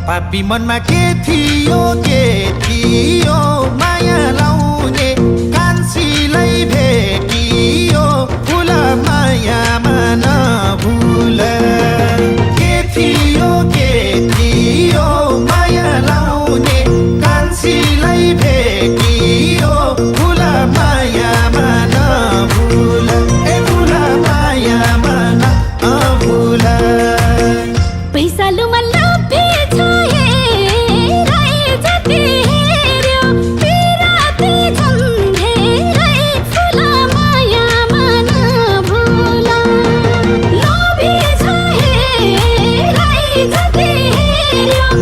पापी मनमा के थियो माया लाउने कान्छीलाई भेटियो फुल मायामा नभुल के थियो माया लाउने कान्छीलाई भेटियो फुल मायामा नभुल ए फुल मायामा नभुल पैसा लुमा लोभे छाए राई जति हेर्यो पिराती झन्झेरै फुल मायामा नभुल लोभे छाए राई जति हेर्यो